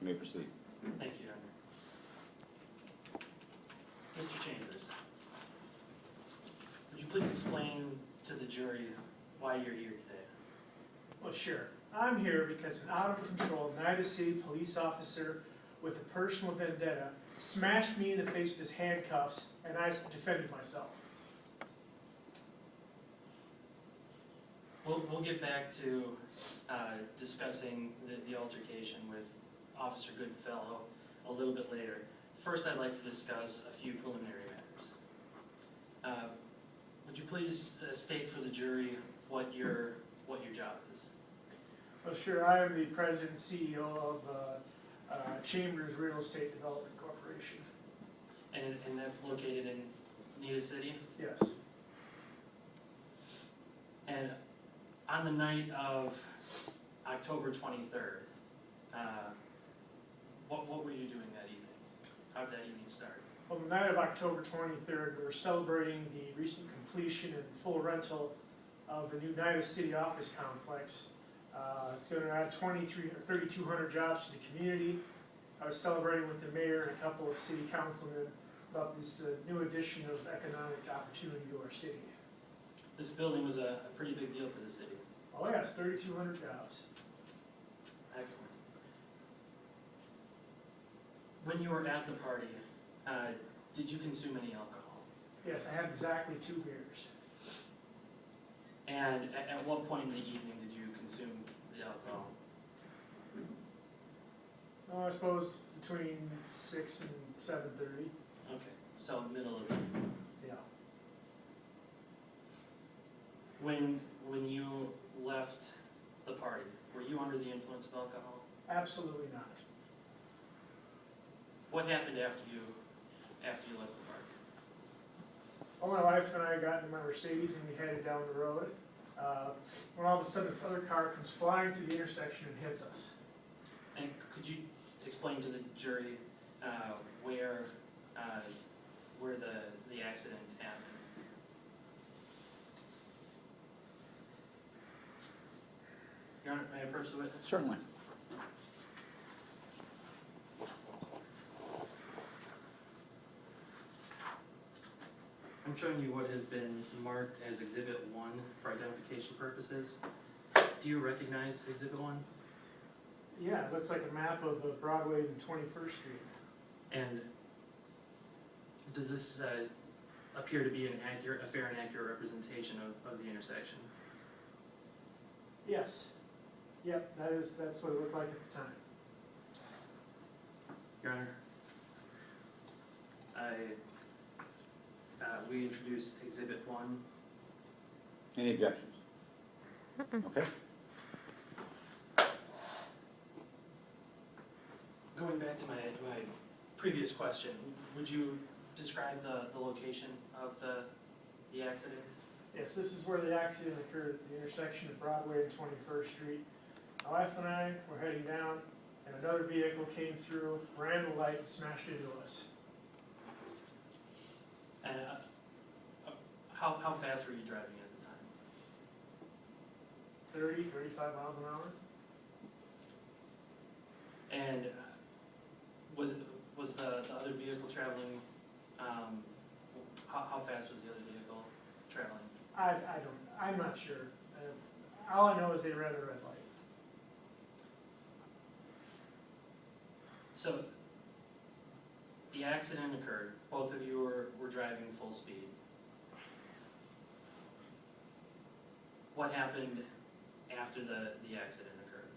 You may proceed. Thank you, Your Honor. Mr. Chambers, would you please explain to the jury why you're here today? Well, sure. I'm here because an out-of-control Oneida City police officer with a personal vendetta smashed me in the face with his handcuffs, and I defended myself. We'll get back to discussing the altercation with Officer Goodfellow a little bit later. First, I'd like to discuss a few preliminary matters. Would you please state for the jury what your job is? Well, sure. I am the president and CEO of Chambers Real Estate Development Corporation. And that's located in Oneida City? Yes. And on the night of October 23rd, what were you doing that evening? How did that evening start? On the night of October 23rd, we were celebrating the recent completion and full rental of a new Oneida City office complex. It's going to add 3,200 jobs to the community. I was celebrating with the mayor and a couple of city councilmen about this new addition of economic opportunity to our city. This building was a pretty big deal for the city. Oh yes, 3,200 jobs. Excellent. When you were at the party, did you consume any alcohol? Yes, I had exactly 2 beers. And at what point in the evening did you consume the alcohol? Oh, I suppose between 6 and 7:30. Okay, so middle of the evening. Yeah. When you left the party, were you under the influence of alcohol? Absolutely not. What happened after you left the party? Well, my wife and I got in my Mercedes and we headed down the road. When all of a sudden this other car comes flying through the intersection and hits us. And could you explain to the jury where the accident happened? Your Honor, may I approach the witness? Certainly. I'm showing you what has been marked as Exhibit 1 for identification purposes. Do you recognize Exhibit 1? Yeah, it looks like a map of Broadway and 21st Street. And does this appear to be a fair and accurate representation of the intersection? Yes. Yep, that's what it looked like at the time. Your Honor, we introduced Exhibit 1. Any objections? Okay. Going back to my previous question, would you describe the location of the accident? Yes, this is where the accident occurred, at the intersection of Broadway and 21st Street. My wife and I were heading down, and another vehicle came through, ran the light, and smashed into us. And how fast were you driving at the time? 30, 35 miles an hour. And was the other vehicle traveling? How fast was the other vehicle traveling? I'm not sure. All I know is they ran a red light. So the accident occurred. Both of you were driving full speed. What happened after the accident occurred?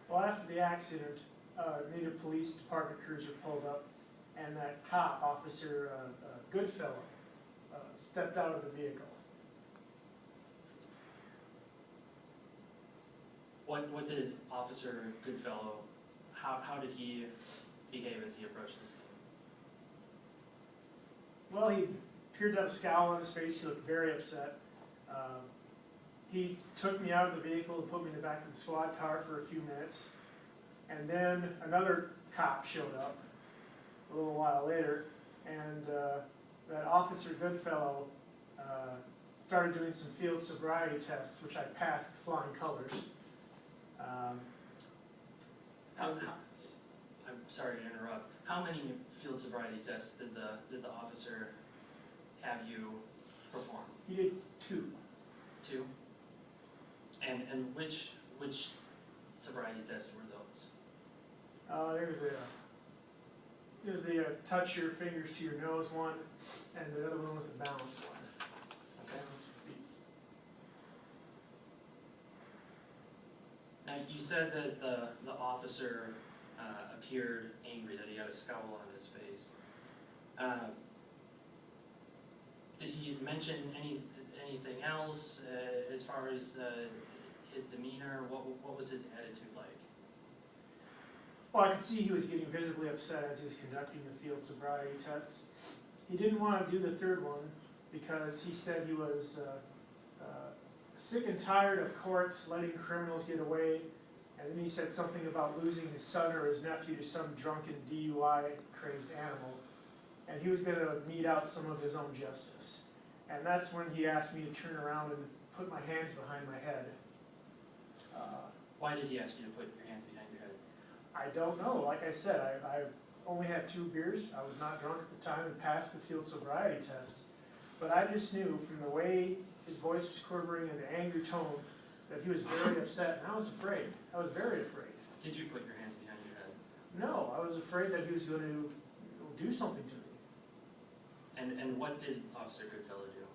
Well, after the accident, Oneida Police Department cruiser pulled up, and that cop, Officer Goodfellow, stepped out of the vehicle. What did Officer Goodfellow, how did he behave as he approached the scene? Well, he appeared to have a scowl on his face. He looked very upset. He took me out of the vehicle and put me in the back of the squad car for a few minutes. And then another cop showed up a little while later, and that Officer Goodfellow started doing some field sobriety tests, which I passed with flying colors. sorry to interrupt, how many field sobriety tests did the officer have you perform? He did 2. 2? And which sobriety tests were those? There's the touch your fingers to your nose one, and the other one was the balance one. Okay. Now, you said that the officer appeared angry, that he had a scowl on his face. Did he mention anything else as far as his demeanor? What was his attitude like? Well, I could see he was getting visibly upset as he was conducting the field sobriety tests. He didn't want to do the 3rd one because he said he was sick and tired of courts letting criminals get away. And then he said something about losing his son or his nephew to some drunken DUI-crazed animal. And he was going to mete out some of his own justice. And that's when he asked me to turn around and put my hands behind my head. Why did he ask you to put your hands behind your head? I don't know. Like I said, I only had 2 beers. I was not drunk at the time and passed the field sobriety tests. But I just knew from the way his voice was quivering and the angry tone that he was very upset, and I was afraid. I was very afraid. Did you put your hands behind your head? No, I was afraid that he was going to do something to me. And what did Officer Goodfellow do?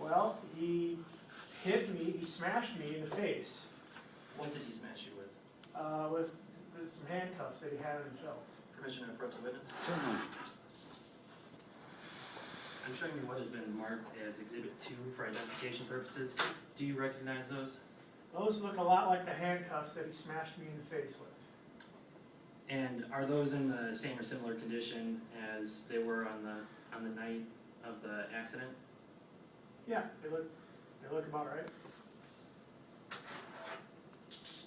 Well, he hit me, he smashed me in the face What did he smash you with? with some handcuffs that he had on his belt. Permission to approach the witness? Certainly. I'm showing you what has been marked as Exhibit 2 for identification purposes. Do you recognize those? Those look a lot like the handcuffs that he smashed me in the face with. And are those in the same or similar condition as they were on the night of the accident? Yeah, they look about right.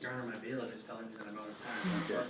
Your Honor, my bailiff is telling me that I'm out of time. Okay.